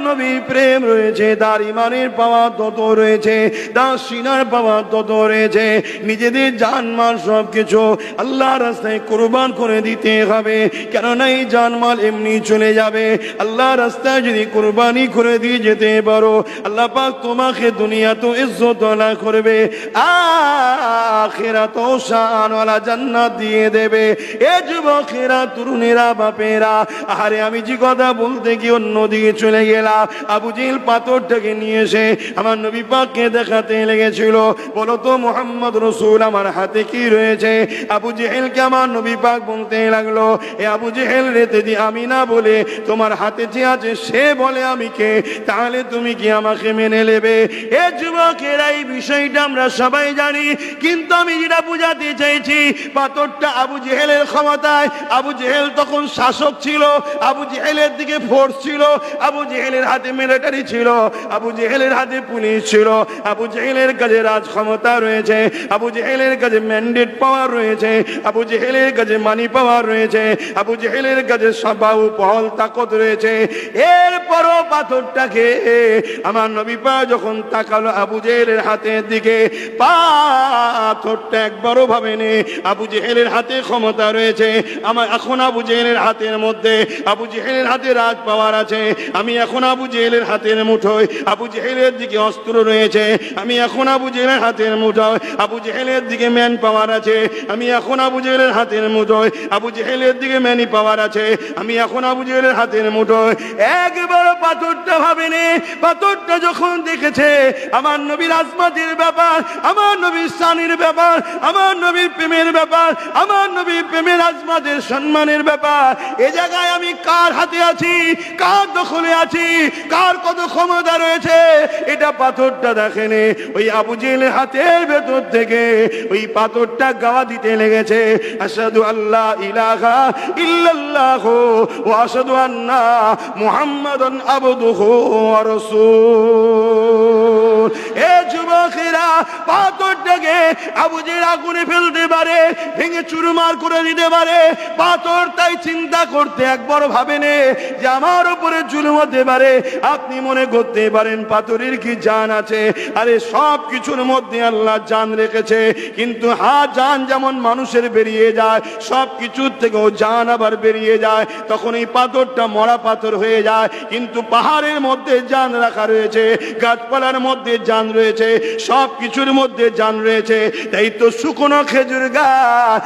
নবীর প্রেম রয়েছে, তার ইমানের পাওয়ার তত রয়েছে, তার সিনার পাওয়ার তত রয়েছে। নিজেদের জানমাল সবকিছু আল্লাহর রাস্তায় কুরবান করে দিতে হবে, কেননা এই জানমাল এমনি চলে যাবে। আল্লাহর রাস্তায় যদি কুরবানি করে দিয়ে যেতে পারো, আল্লাহ পাক তোমাকে দুনিয়াতেও ইজ্জত আলা করবে, আখিরাতেও শানওয়ালা জান্নাত দিয়ে দেবে। এ যুবকেরা, তরুণেরা, বাপেরা, আরে আমি যে কথা বলতে গিয়ে অন্যদিকে চলে গেলাম। আবু জেহেল পাথরটাকে নিয়ে এসে আমার নবী পাককে দেখাতে লেগেছিল। বলো তো মুহাম্মদ রাসূল, আমার হাতে কি রয়েছে? আবু জেহেলকে আমার নবী পাক বলতে লাগলো, এ আবু জেহেল রে, যদি আমি না বলে তোমার হাতে যে আছে সে বলে আমি কে, তাহলে তুমি কি আমাকে মেনে নেবে? এ যুবকেরা, এই বিষয়টা আমরা সবাই জানি, কিন্তু আমি যেটা বুঝাতে চাইছি, পাথরটা আবু জেহেলের ক্ষমতায়। আবু জেহেল তখন শাসক ছিল, আবু জেহেলের দিকে ফোর্স ছিল, আবু জেহেলের হাতে মিলিটারি ছিল, আবু জেহেলের হাতে পুলিশ ছিল, আবু জেহেলের কাছে রাজ ক্ষমতা রয়েছে, আবু জেহেলের কাছে ম্যান্ডেট পাওয়ার রয়েছে, আবু জেহেলের কাছে মানি পাওয়ার রয়েছে, আবু জেহেলের কাছে বাহু বহল তাকত রয়েছে। এরপরও পাথরটাকে আমার নবী পাক যখন তাকালো আবু জেহেলের হাতের দিকে, পাথরটা একবারও ভাবেনি আবু জেহেলের হাতে ক্ষমতা রয়েছে। আমার এখন আবু জেহেলের হাতের মধ্যে, আবু জেহেলের হাতে রাজ পাওয়ার আছে, আমি এখন আবু জেহেলের হাতের মুঠোয়, আবু জেহেলের দিকে অস্ত্র রয়েছে, আমি এখন আবু জেহেলের হাতের মুঠোয়, আবু জেহেলের দিকে ম্যান পাওয়ার আছে, আমি এখন আবু জেহেলের হাতের মুঠোয়, আবু জেহেলের দিকে ম্যানি পাওয়ার আছে, আমি এখন আবু জেহেলের হাতের মুঠোয়। একবারও পাথরটা ভাবেনি। পাথরটা যখন দেখেছে আমার নবীর আজমাতের ব্যাপার, আমার নবীর শানের ব্যাপার, আমার নবীর প্রেমের ব্যাপার, আমার নবীর প্রেমের আজমাতের সম্মানের ব্যাপার, এ জায়গায় আমি কার হাতে আছি, কার দখলে আছি, কার কত ক্ষমতা রয়েছে, এটা পাথরটা দেখেনি। ওই আবু জেহেলের হাতের ভেতর থেকে ওই পাথরটা গাওয়া দিতে লেগেছে, আশহাদু আল্লা ইলাহা ইল্লাল্লাহ ওয়া আশহাদু আন্না মুহাম্মাদান আবদুহু ওয়া রাসূল। এ যুবকেরা, পাথরটাকে আবু জেহেল আগুনে ফেলতে পারে, ভেঙে চুরমার করে দিতে পারে। পাথর তাই চিন্তা করতে একবার ভাবেনি যে আমার উপরে জুলুম হতে পারে। আপনি মনে করতে পারেন পাথরের কি জান আছে? আরে সব কিছুর মধ্যে আল্লাহ জান রেখেছে, কিন্তু জান যেমন মানুষের বেরিয়ে যায়, সব কিছুর থেকেও জান আবার বেরিয়ে যায়, তখন এই পাথরটা মরা পাথর হয়ে যায়। কিন্তু পাহাড়ের মধ্যে জান রাখা রয়েছে, গাছপালার মধ্যে জান রয়েছে, সব কিছুর মধ্যে জান রয়েছে। তাই তো শুকনো খেজুর গাছ